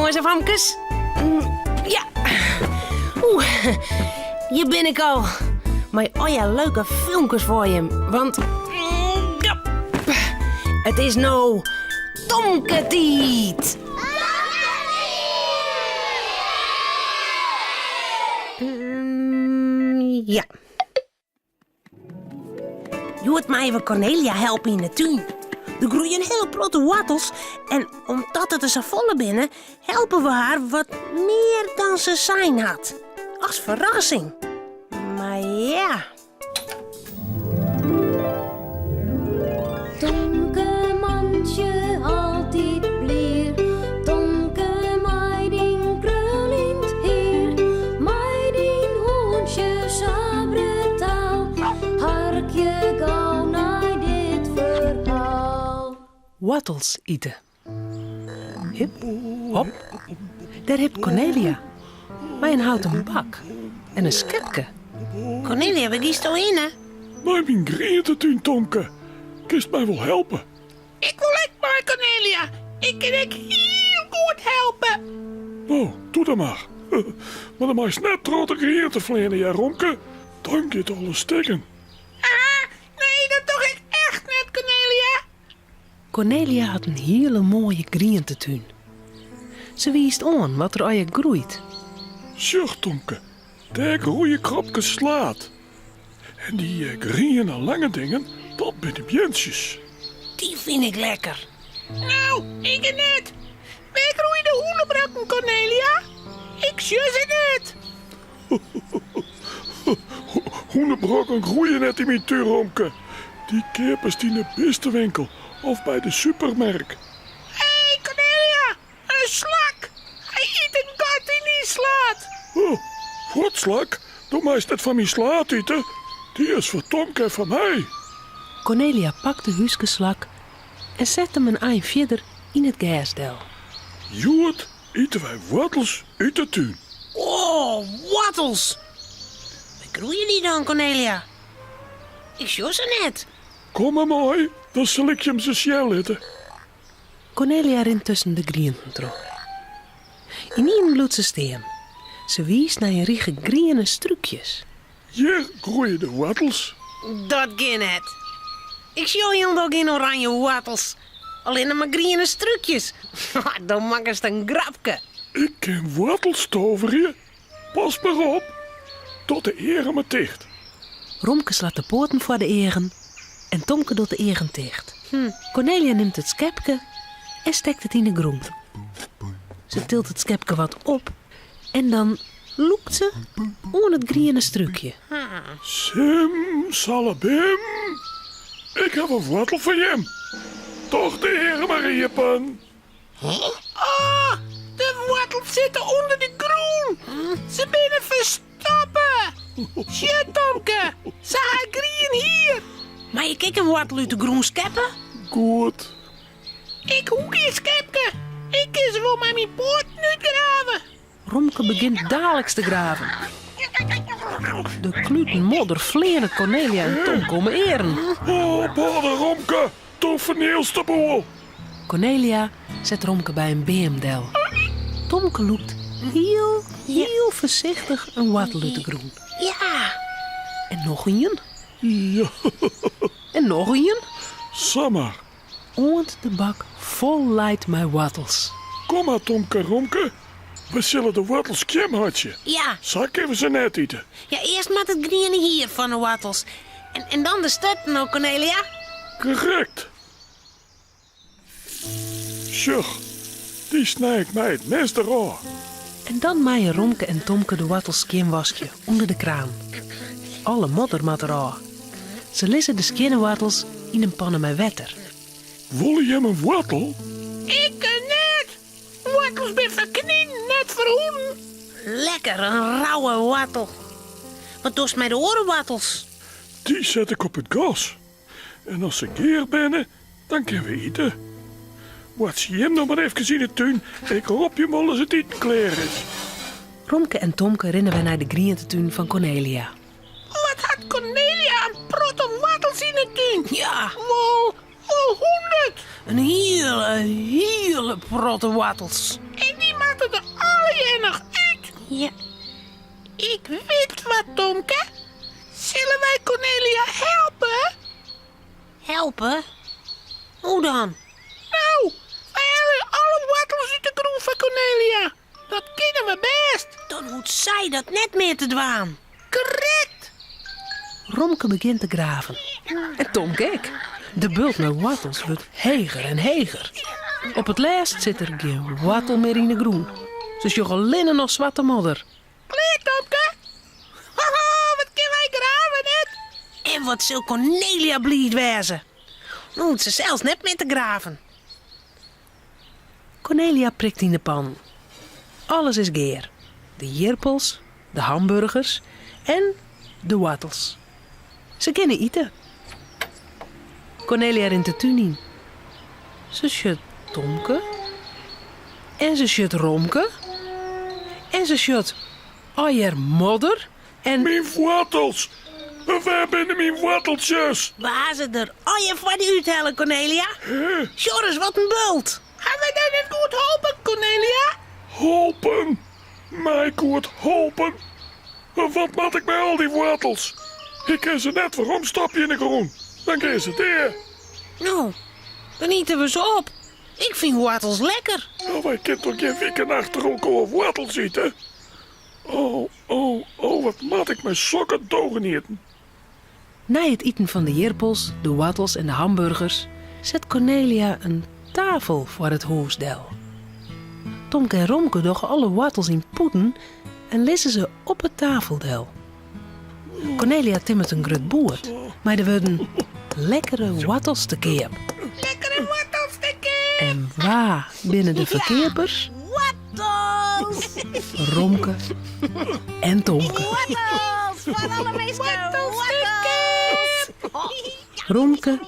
jongens en famkes. Ja. Hier ben ik al. Maar leuke filmpjes voor je. Want... ja. Het is nou... Tomketiet. Ja. Je hoort mij even Cornelia helpen in de tuin. Er groeien hele grote wortels. En omdat het er zo volle binnen, helpen we haar wat meer dan ze zijn had. Als verrassing. Maar ja. Tonke mandje altijd bleer. Tonke meiding krullend heer. Meiding hoentje sabre taal. Harkje gauw naar dit verhaal. Wortels eten. Hip, hop. Daar heb Cornelia. Bij een houten bak. En een schepje. Cornelia, waar giest al in, hè? Maar mijn groentetuin, Tonke. Kist mij wel helpen? Ik wil ook maar, Cornelia. Ik kan ik heel goed helpen. Nou, doe dat maar. Maar dan mag je net trotte groente vleenen, ja, Romke. Dan gaat alles stikken. Ah, nee, dat doe ik echt niet, Cornelia. Cornelia had een hele mooie groentetuin. Ze wiest aan wat er aan je groeit. Zeg, Tonke. Daar groeien krapjes slaat. En die groene lange dingen, dat ben de bjensjes. Die vind ik lekker. Nou, ik net. Wij groeien de hoenenbrakken, Cornelia. Ik zus het niet. Hoenenbrokken groeien net in mijn tuin, Romke. Die kepers die in de beste winkel of bij de supermarkt. Hé, Cornelia. Een slak. Hij eet een gat in die slaat. Oh, wat slak? Doe mij eens net van mijn slaat eten. Die is voor Tonke en van mij. Cornelia pakte Huske slak en zette hem een eind verder in het gasdel. Joet, eten wij wortels uit de tuin. Oh, wortels. Waar groeien die dan, Cornelia? Ik zus ze net. Kom maar mooi, dan zal ik je hem zo snel eten. Cornelia rent tussen de groenten terug. In een bloed ze steen. Ze wies naar een riege groene strukjes. Hier groeien de wortels. Dat gaat net. Ik zie helemaal geen oranje wortels. Alleen maar groene strukjes. Dan maken ze een grapje. Ik ken wortels toveren. Pas maar op. Tot de eren me dicht. Romke slaat de poorten voor de eren en Tomke doet de eren dicht. Cornelia neemt het schepje en steekt het in de groente. Ze tilt het schepje wat op en dan loekt ze onder het groene strukje. Sim, salabim. Ik heb een wortel van hem. Toch de eren maar in je pan. Oh, de wortels zitten onder de groen. Ze binnen verstoppen. Shit, Tomke. Ze gaan grien hier. Maar je kijkt een wortel uit de groen scheppen? Goed. Ik hoek geen schepje. Ik is wel met mijn poort nu graven. Romke begint dadelijk te graven. De kluten modder vleeren Cornelia en Tom komen eren. Oh, badder Romke. Toch vernielst de boel. Cornelia zet Romke bij een beemdel. Tomke loopt heel voorzichtig een wortel uit de groen. Ja. En nog een. Ja, En nog een. sammer. Oont de bak vol leidt mijn wortels. Kom maar, Tomke Romke. We zullen de wortels kiem hartje. Ja. Zal ik even ze net eten? Ja, eerst met het groene hier van de wortels. En dan de stutten ook, Cornelia. Correct. Zeg, die snij ik mij het meeste raar. En dan maaien Romke en Tomke de wortels skinwasje onder de kraan. Alle modder mat eraan. Ze lissen de skinwortels in een pannen met water. Wil je hem een wortel? Ik net. Wortels ben verknien, net verhoen. Lekker, een rauwe wortel. Wat doe je met de orenwortels? Die zet ik op het gas. En als ze keer binnen, dan kunnen we eten. Wat zie je hem nog maar even in de tuin. Ik hoop je wel als het eten klaar is. Romke en Tomke rennen wij naar de groentetuin van Cornelia. Wat had Cornelia een protte wortels in de tuin? Ja, Wel 100. een hele protte wortels. En die maakt je er nog uit? Ja. Ik weet wat, Tomke. Zullen wij Cornelia helpen? Helpen? Hoe dan? Nou, wij hebben alle wortels uit de groen van Cornelia. Dat kennen we best. Dan hoeft zij dat net meer te dwaan. Correct. Romke begint te graven. En Tom kijk. De bult met wortels wordt heger en heger. Op het laatst zit er geen wortel meer in de groen. Ze sjoggen linnen nog zwarte modder. Klaar, Tomke. Haha, wat kunnen wij graven net? En wat zal Cornelia blied wezen. Dan hoeft ze zelfs net meer te graven. Cornelia prikt in de pan. Alles is geer. De jirpels, de hamburgers en de wortels. Ze kunnen eten. Cornelia rent de tuin in. Ze schudt Tomke. En ze schudt Romke. En ze schudt Oier modder. En Mijn wortels. Waar binnen mijn worteltjes? Waar ze er je voor die uithellen, Cornelia? Joris, wat een bult. Gaan we dan niet goed helpen, Cornelia? Helpen. Mij goed helpen. Wat moet ik met al die wortels? Ik ken ze net waarom stap je in de groen. Dan kun je ze daar. Nou, dan eten we ze op. Ik vind wortels lekker. Nou, wij kunnen toch geen weken achter elkaar wortels eten? Wat moet ik met sokken dogen eten? na het eten van de jirpels, de wortels en de hamburgers zet Cornelia een tafel voor het hoofddel. Tomke en Romke doggen alle wortels in poeten en lissen ze op het tafeldel. Cornelia timmert een grut boert, maar er worden lekkere wortels te keer. Lekkere wortels te keer. En waar binnen de verkeerders? Wortels! Romke en Tomke. Wortels! Van alle meesten! Wortels! Romke,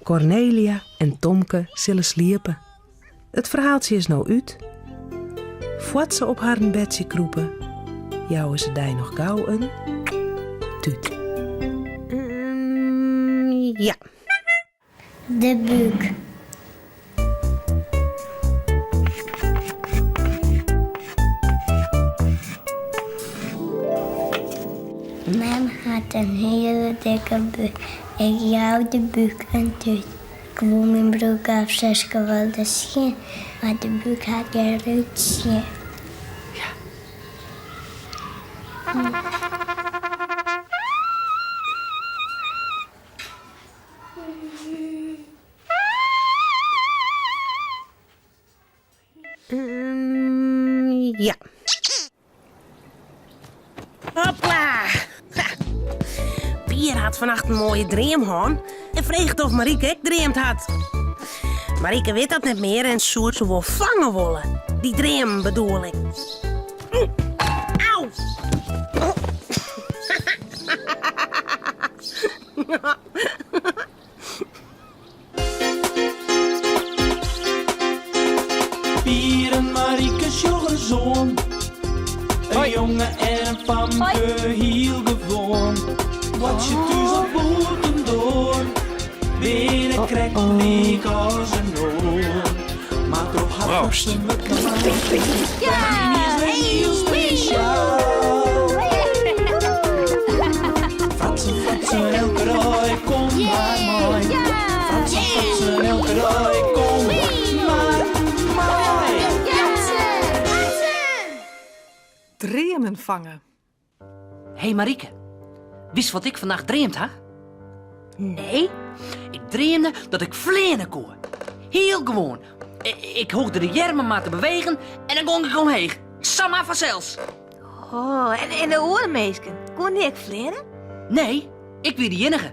Cornelia en Tomke zullen sliepen. Het verhaaltje is nou uit. Voordat ze op haar bedje kroepen, jouwen ze daar nog gauw een tuut. Ja. De buik. Mem had een hele dikke buik. Ik jou de buik een tuut. Ik wil mijn broek afzesken wel de schijn, maar de buik had geen ruitje. Ja. Hopla! Ha. Pier had vannacht een mooie droom gehad en vreeg of Marieke ook dreamt had. Marieke weet dat niet meer en zoet ze wel vangen willen. Die droom bedoel ik. Auw! Pier en Marieke sjoggen zoon. Een jongen en een pamke heel gewoon. Wat je thuis op boeten door. Binnen krijgt leek als een oor. Maar toch had ze me klaar. Ja, heel speciaal. Fratsen, elke rooi, kom maar mooi. Fratsen, elke rooi, kom maar mooi. Dreamen vangen. Hé Marieke, wist wat ik vannacht dreamde, hè? Nee, ik dreamde dat ik vleenen kon. Heel gewoon. Ik hoefde de jermen maar te bewegen en dan kon ik omheen. Samma vanzelfs. Oh, en de orenmeesken, kon die ik vleren? Nee, ik weer die enige.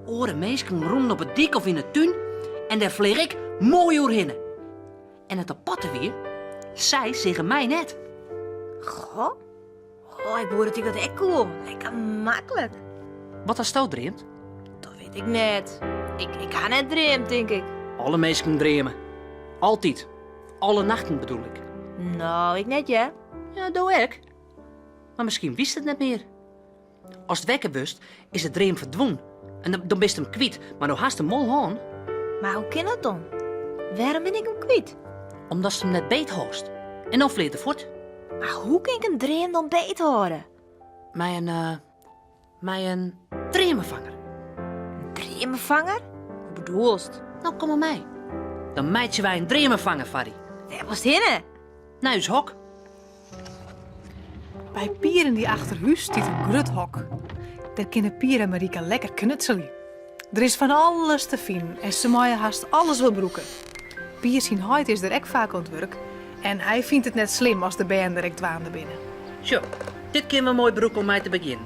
Oren meesken roemen op het dik of in de tuin en daar vleer ik mooi oorheen. En het aparte weer, zij zeggen mij net. Goh. Oh, ik hoorde dat ik cool. Lekker makkelijk. Wat als stout dreamt? Dat weet ik net. Ik ga net dreamen, denk ik. Alle meesken dreamen. Altijd. Alle nachten bedoel ik. Nou, ik net, ja. Ja, doe ik. Maar misschien wist het net meer. Als het wekken wist, is het dream verdwenen. En dan bist hem kwijt, maar nou haast hem mol hoorn. Maar hoe kan dat dan? Waarom ben ik hem kwijt? Omdat ze hem net beet hoest. En dan vleet er voort. Maar hoe kan ik een dream dan beter horen? Met een dremenvanger. Een dremenvanger? Hoe bedoelst? Nou, kom maar mee. Dan meidje wij een dremenvanger, Farry. Waar was het hinnen? Nou, is hok. Bij Pier in die achterhuis stiet een gruthok. Daar kunnen Pier en Marika lekker knutselen. Er is van alles te vinden en ze mooien haast alles wil broeken. Pier zijn huid is er ook vaak aan het werk. En hij vindt het net slim als de band direct waande binnen. Zo, dit keer een mooi broek om mij te beginnen.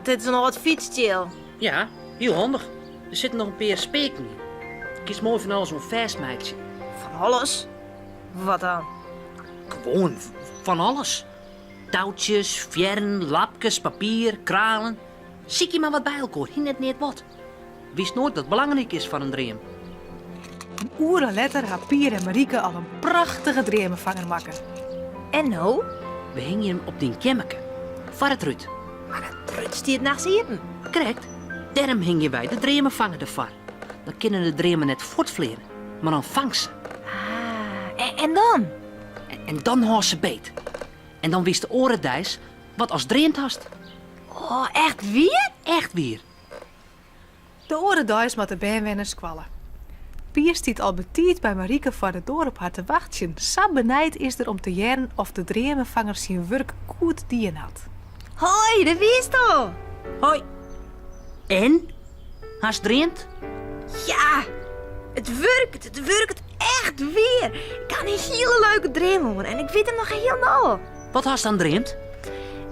Dit is nog wat fietschill. Ja, heel handig. Er zitten nog een paar speken in. Kies mooi van alles zo'n vast meidje. Van alles? Wat dan? Gewoon van alles. Touwtjes, fjern, lapjes, papier, kralen. Zie je maar wat bij elkaar, hier net wat. Wist nooit dat het belangrijk is van een dream. Een uren later had Pier en Marika al een prachtige dremenvanger maken. En nou? We hingen hem op die kemmeke. Var het Ruud. Maar dat rutst hij het nachts eten. Correct. Daarom hing je bij de dremenvanger de var. Dan kunnen de dremen net voortvleren. Maar dan vangt ze. En dan? En dan haast ze beet. En dan wist de orendijs wat als dreemt hast. Oh, echt weer? Echt weer. De orenduis met de bandwenners kwallen. Pier stiet al betiet bij Marika voor de door op haar te wachten. Zo benijd is er om te jaren of de dremenvanger zijn werk goed dien had. Hoi, dat wist al. Hoi. En? Haast dreemt? Ja, het werkt echt weer. Ik kan een hele leuke dream horen en ik weet hem nog heel nauw. Wat haast dan dreemt?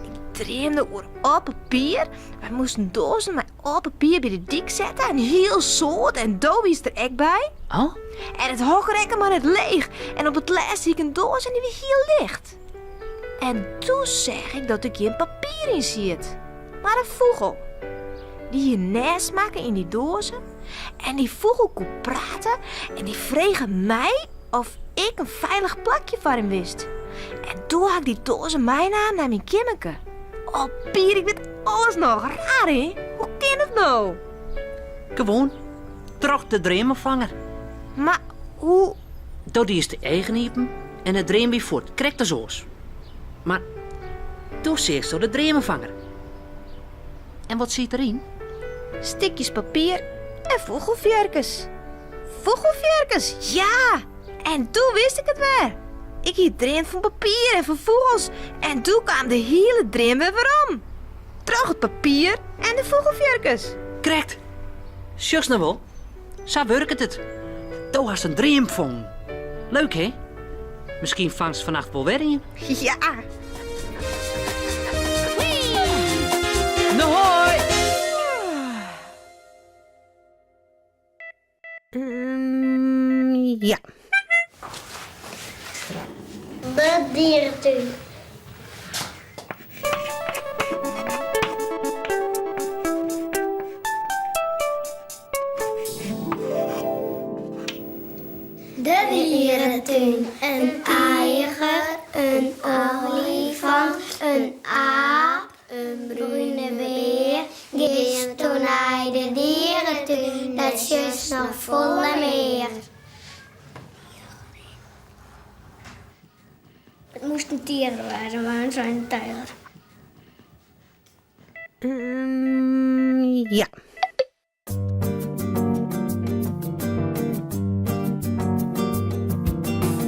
Ik dreamde over open papier. Wij moesten dozen met open papier bij de dik zetten en heel zoet en dood is er echt bij. Oh? En het hoogrekken maar net leeg. En op het laatst zie ik een doos en die weer heel licht. En toen zeg ik dat ik hier een papier in zit. Maar een vogel. Die hier nest maken in die dozen. En die vogel kon praten en die vregen mij of ik een veilig plakje voor hem wist. En toen had ik die dozen mij naar mijn kimmeke. Oh Pier, ik weet alles nog. Raar hè? Hoe kan het nou? Gewoon. Troch de dremenvanger. Maar hoe? Door die is de eigen niepen en het dreem weer voort. Krijgt de zoos. Maar toen zegt zo de dremenvanger. En wat zit erin? Stikjes papier en vogelvjerkens. Vogelvjerkens, ja! En toen wist ik het weer. Ik hier dreemde van papier en van vogels. En toen kwam de hele dream weer waarom. Terug het papier en de vogelvjerkens. Correct. Sjoks nou wel. Zo werkt het. Toen hast een dream gevonden. Leuk hè? Misschien vangt ze vannacht wel weer in. Ja. Nou hoi! Ja. De dierentuin. De dierentuin. Een eiger, een olifant, een aap, een bruine beer. Gisteren naar de dierentuin, dat is nog volle meer. Het moest een tier worden, maar het zijn een tijger. Ja.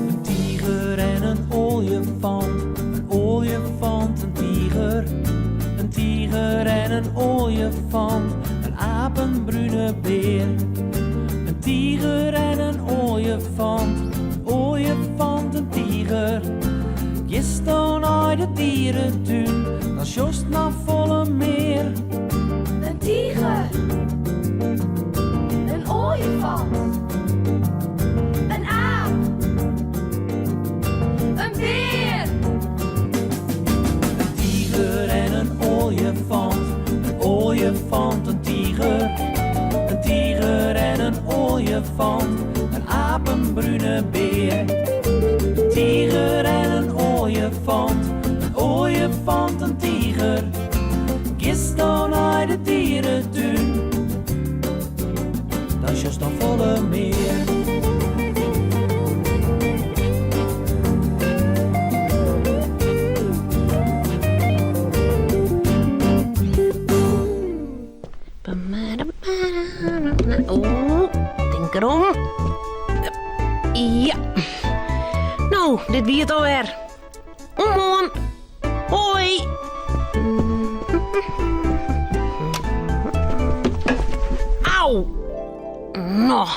Een tiger en een olifant, een olifant, een tiger. Een tiger en een olifant, een aap, een bruine beer. Een tiger en een olifant, een tiger. Gisteren uit de dierentuin, dan sjost naar volle meer. Een tiger, een olifant, een aap, een beer. Een tiger en een olifant, een tiger. Een tiger en een olifant, een aap, een bruine beer. Een tiger en een olifant, een tiger. Gisteren uit de dierentuin, dat is juist dan volle meer. Ja. Nou, dit wie het alweer. Omhoorn. Hoi. Auw. Nou.